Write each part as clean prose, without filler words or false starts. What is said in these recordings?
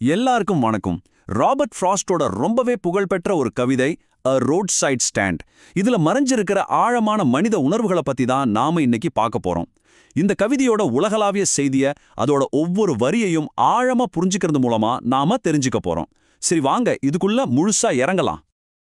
எல்லாருக்கும் வணக்கம். ராபர்ட் ஃப்ராஸ்டோட ரொம்பவே புகழ்பெற்ற ஒரு கவிதை அ ரோட் சைட் ஸ்டாண்ட். இதுல மறைஞ்சிருக்கிற ஆழமான மனித உணர்வுகளை பத்தி தான் நாம இன்னைக்கு பார்க்க போறோம். இந்த கவிதையோட உலகளாவிய செய்திய, அதோட ஒவ்வொரு வரியையும் ஆழமா புரிஞ்சுக்கிறது மூலமா நாம தெரிஞ்சுக்க போறோம். சரி வாங்க இதுக்குள்ள முழுசா இறங்கலாம்.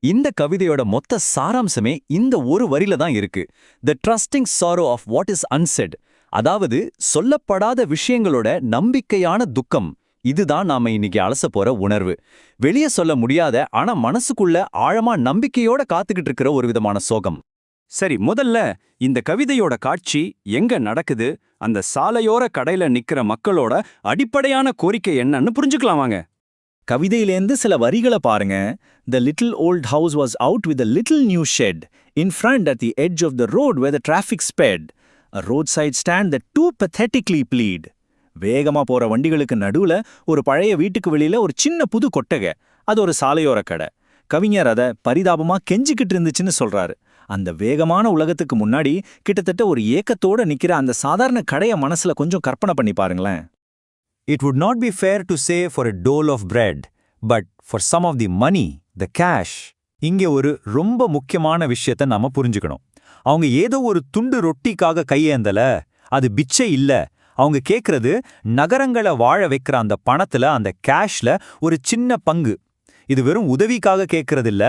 இந்த கவிதையோட மொத்த சாராம்சமே இந்த ஒரு வரியில தான் இருக்கு. The trusting sorrow of what is unsaid. அதாவது சொல்லப்படாத விஷயங்களோட நம்பிக்கையான துக்கம். இதுதான் நாம இன்னைக்கு அலச போற உணர்வு. வெளியே சொல்ல முடியாத ஆனா மனசுக்குள்ள ஆழமா நம்பிக்கையோட காத்துக்கிட்டு இருக்கிற ஒரு விதமான சோகம். சரி, முதல்ல இந்த கவிதையோட காட்சி எங்க நடக்குது, அந்த சாலையோர கடையில நிக்கிற மக்களோட அடிப்படையான கோரிக்கை என்னன்னு புரிஞ்சுக்கலாம் வாங்க. கவிதையிலேந்து சில வரிகளை பாருங்க. The little old house was out with a little new shed in front at the edge of the road where the traffic sped. A roadside stand that too pathetically plead. வேகமா போற வண்டிகளுக்கு நடுவுல ஒரு பழைய வீட்டுக்கு வெளியில ஒரு சின்ன புது கொட்டகை. அது ஒரு சாலையோர கடை. கவிஞர் அதை பரிதாபமா கெஞ்சிக்கிட்டு இருந்துச்சுன்னு சொல்றாரு. அந்த வேகமான உலகத்துக்கு முன்னாடி கிட்டத்தட்ட ஒரு ஏக்கத்தோட நிக்கிற அந்த சாதாரண கடைய மனசுல கொஞ்சம் கற்பனை பண்ணி பாருங்களேன். It would not be fair to say for a dole of bread, but for some of the money, the cash. இங்கே ஒரு ரொம்ப முக்கியமான விஷயத்தை நாம புரிஞ்சுக்கணும். அவங்க ஏதோ ஒரு துண்டு ரொட்டிக்காக கையேந்தல, அது பிச்சை இல்ல. அவங்க கேட்கறது நகரங்களை வாழ வைக்கிற அந்த பணத்துல, அந்த கேஷ்ல ஒரு சின்ன பங்கு. இது வெறும் உதவிக்காக கேட்கறது இல்ல,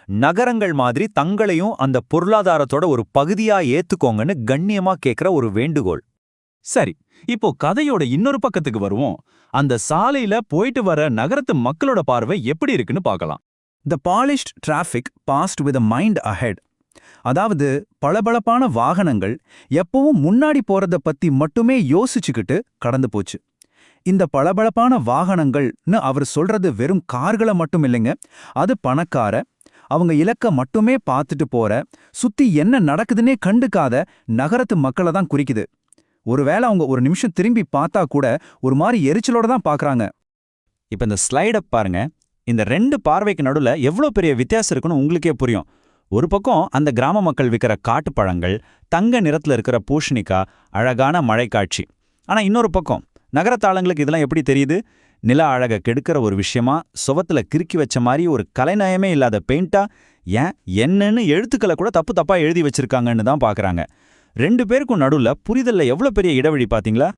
நகரங்கள் மாதிரி தங்களையும் அந்த பொருளாதாரத்தோட ஒரு பகுதியா ஏத்துக்கோங்கன்னு கண்ணியமா கேட்கிற ஒரு வேண்டுகோள். சரி, இப்போ கதையோட இன்னொரு பக்கத்துக்கு வருவோம். அந்த சாலையில போயிட்டு வர நகரத்து மக்களோட பார்வை எப்படி இருக்குன்னு பார்க்கலாம். The polished traffic passed with a mind ahead. அதாவது பளபளப்பான வாகனங்கள் எப்பவும் முன்னாடி போறத பத்தி மட்டுமே யோசிச்சுக்கிட்டு கடந்து போச்சு. இந்த பளபளப்பான வாகனங்கள்னு அவர் சொல்றது வெறும் கார்களை மட்டும் இல்லைங்க. அது பணக்கார, அவங்க இலக்க மட்டுமே பார்த்துட்டு போற, சுத்தி என்ன நடக்குதுன்னே கண்டுக்காத நகரத்து மக்களை தான் குறிக்குது. ஒருவேளை அவங்க ஒரு நிமிஷம் திரும்பி பார்த்தா கூட ஒரு மாதிரி எரிச்சலோட தான் பார்க்கறாங்க. இப்ப இந்த ஸ்லைட பாருங்க. இந்த ரெண்டு பார்வைக்கு நடுவுல எவ்வளோ பெரிய வித்தியாசம் இருக்குன்னு உங்களுக்கே புரியும். ஒரு பக்கம் அந்த கிராம மக்கள் விற்கிற காட்டுப்பழங்கள், தங்க நிறத்துல இருக்கிற பூஷணிக்காய், அழகான மழைக்காட்சி. ஆனா இன்னொரு பக்கம் நகரத்தாளங்களுக்கு இதெல்லாம் எப்படி தெரியுது? நில அழக கெடுக்கிற ஒரு விஷயமா, சுவத்துல கிறுக்கி வச்ச மாதிரி ஒரு கலைநயமே இல்லாத பெயிண்டா, ஏன் என்னன்னு எழுத்துக்களை கூட தப்பு தப்பா எழுதி வச்சிருக்காங்கன்னு தான் பாக்குறாங்க. ரெண்டு பேருக்கும் நடுவுல புரிதல்ல எவ்வளவு பெரிய இடைவெளி பாத்தீங்களா?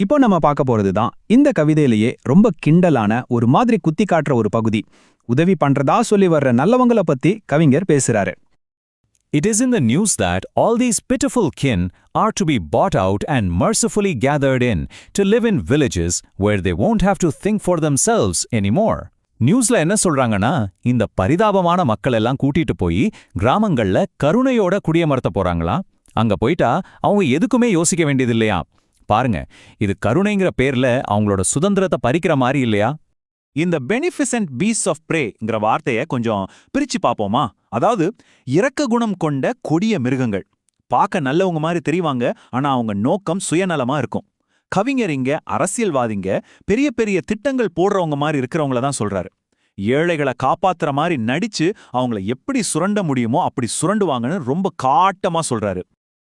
இப்போ நம்ம பார்க்க போறது தான் இந்த கவிதையிலேயே ரொம்ப கிண்டலான ஒரு மாதிரி குத்தி காட்டுற ஒரு பகுதி. உதவி பண்றதா சொல்லி வர்ற நல்லவங்கள பத்தி கவிஞர் பேசுறாரு. It is in the news that all these pitiful kin are to be bought out and mercifully gathered in to live in villages where they won't have to think for themselves anymore. நியூஸ்ல என்ன சொல்றாங்கன்னா, இந்த பரிதாபமான மக்கள் எல்லாம் கூட்டிட்டு போய் கிராமங்கள்ல கருணையோட குடியமர்த்த போறாங்களா. அங்க போயிட்டா அவங்க எதுக்குமே யோசிக்க வேண்டியது இல்லையா. பாருங்க, இது கருணைங்கிற பேர்ல அவங்களோட சுதந்திரத்தை பறிக்கிற மாதிரி இல்லையா? இந்த பெனிஃபிசன்ட் பீஸ் ஆஃப் பிரேங்கிற வார்த்தையை கொஞ்சம் பிரிச்சு பார்ப்போமா? அதாவது இரக்க குணம் கொண்ட கொடிய மிருகங்கள். பார்க்க நல்லவங்க மாதிரி தெரிவாங்க, ஆனா அவங்க நோக்கம் சுயநலமா இருக்கும். கவிஞர் இங்க அரசியல்வாதிங்க, பெரிய பெரிய திட்டங்கள் போடுறவங்க மாதிரி இருக்கிறவங்கள தான் சொல்றாரு. ஏழைகளை காப்பாத்துற மாதிரி நடிச்சு அவங்கள எப்படி சுரண்ட முடியுமோ அப்படி சுரண்டுவாங்கன்னு ரொம்ப காட்டமா சொல்றாரு.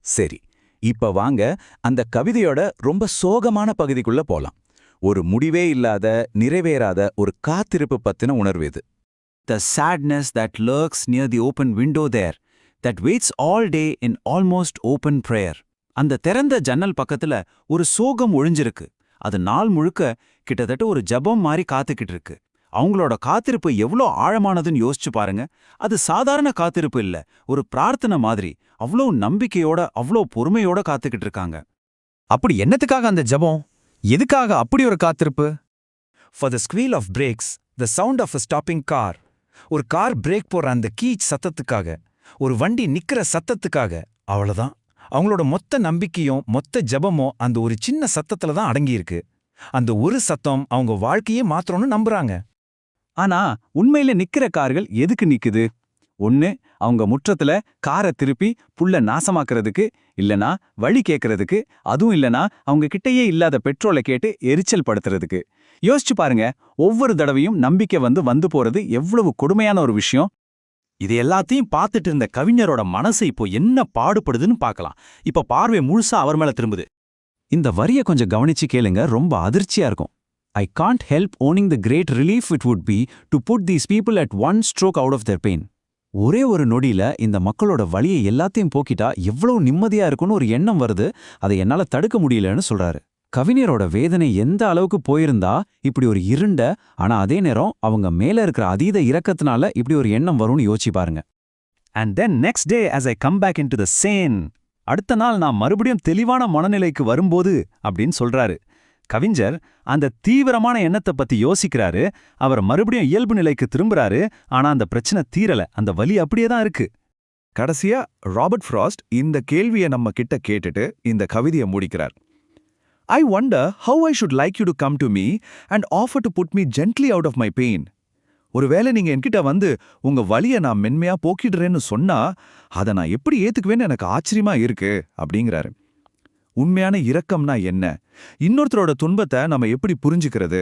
சரி, இப்ப வாங்க அந்த கவிதையோட ரொம்ப சோகமான பகுதிக்குள்ள போலாம். ஒரு முடிவே இல்லாத, நிறைவேறாத ஒரு காத்திருப்பு பத்தின உணர்வு இது. The sadness that lurks near the open window there, that waits all day in almost open prayer. அந்த திறந்த ஜன்னல் பக்கத்துல ஒரு சோகம் ஒழிஞ்சிருக்கு. அது நாள் முழுக்க கிட்டத்தட்ட ஒரு ஜபம் மாதிரி காத்துக்கிட்டு இருக்கு. அவங்களோட காத்திருப்பு எவ்வளோ ஆழமானதுன்னு யோசிச்சு பாருங்க. அது சாதாரண காத்திருப்பு இல்ல, ஒரு பிரார்த்தனை மாதிரி. அவ்வளோ நம்பிக்கையோட, அவ்வளோ பொறுமையோட காத்துக்கிட்டு இருக்காங்க. அப்படி என்னத்துக்காக அந்த ஜபம்? எதுக்காக அப்படி ஒரு காத்திருப்பு? For the squeal of brakes, the sound of a stopping car. ஒரு கார் பிரேக் போற அந்த கீச் சத்தத்துக்காக, ஒரு வண்டி நிக்கிற சத்தத்துக்காக. அவ்வளவுதான். அவங்களோட மொத்த நம்பிக்கையும் மொத்த ஜபமும் அந்த ஒரு சின்ன சத்தத்துல தான் அடங்கியிருக்கு. அந்த ஒரு சத்தம் அவங்க வாழ்க்கையே மாத்திரம்னு நம்புறாங்க. ஆனா உண்மையில நிக்கிற கார்கள் எதுக்கு நிக்குது? ஒண்ணு, அவங்க முற்றத்துல காரை திருப்பி புல்ல நாசமாக்குறதுக்கு, இல்லனா வழி கேட்கறதுக்கு, அதுவும் இல்லனா அவங்க கிட்டையே இல்லாத பெட்ரோலை கேட்டு எரிச்சல் படுத்துறதுக்கு. யோசிச்சு பாருங்க, ஒவ்வொரு தடவையும் நம்பிக்கை வந்து போறது எவ்வளவு கொடுமையான ஒரு விஷயம். இது எல்லாத்தையும் பார்த்துட்டு இருந்த கவிஞரோட மனசு இப்போ என்ன பாடுபடுதுன்னு பார்க்கலாம். இப்ப பார்வை முழுசா அவர் மேல திரும்புது. இந்த வரிய கொஞ்சம் கவனிச்சு கேளுங்க, ரொம்ப அதிர்ச்சியா இருக்கும். I can't help owning the great relief it would be to put these people at one stroke out of their pain. ஒரே ஒரு நொடியில இந்த மக்களோட வலியை எல்லாத்தையும் போக்கிட்டா எவ்வளவு நிம்மதியா இருக்கும்னு ஒரு எண்ணம் வருது, அதை என்னால தடுக்க முடியலன்னு சொல்றாரு. கவிஞரோட வேதனை எந்த அளவுக்கு போயிருந்தா இப்படி ஒரு இருண்ட, ஆனா அதே நேரம் அவங்க மேல இருக்கிற அதீத இரக்கத்தினால இப்படி ஒரு எண்ணம் வரும்னு யோசிச்சு பாருங்க. And then next day as I come back into the sane, அடுத்த நாள் நான் மறுபடியும் தெளிவான மனநிலைக்கு வரும்போது அப்படின்னு சொல்றாரு. கவிஞர் அந்த தீவிரமான எண்ணத்தை பத்தி யோசிக்கிறாரு, அவர் மறுபடியும் இயல்பு நிலைக்கு திரும்புறாரு. ஆனா அந்த பிரச்சனை தீரல, அந்த வலி அப்படியே தான் இருக்கு. கடைசியா ராபர்ட் ஃப்ராஸ்ட் இந்த கேள்வியை நம்ம கிட்ட கேட்டுட்டு இந்த கவிதையை முடிக்கிறார். I wonder how I should like you to come to me and offer to put me gently out of my pain. ஒருவேளை நீங்க என்கிட்ட வந்து உங்க வலியை நான் மென்மையா போக்கிடுறேன்னு சொன்னா அதை நான் எப்படி ஏத்துக்குவேன்னு எனக்கு ஆச்சரியமா இருக்கு அப்படிங்கிறாரு. உண்மையான இரக்கம்னா என்ன? இன்னொருத்தரோட துன்பத்தை நம்ம எப்படி புரிஞ்சுக்கிறது?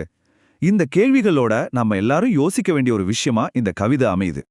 இந்த கேள்விகளோட நம்ம எல்லாரும் யோசிக்க வேண்டிய ஒரு விஷயமா இந்த கவிதை அமையுது.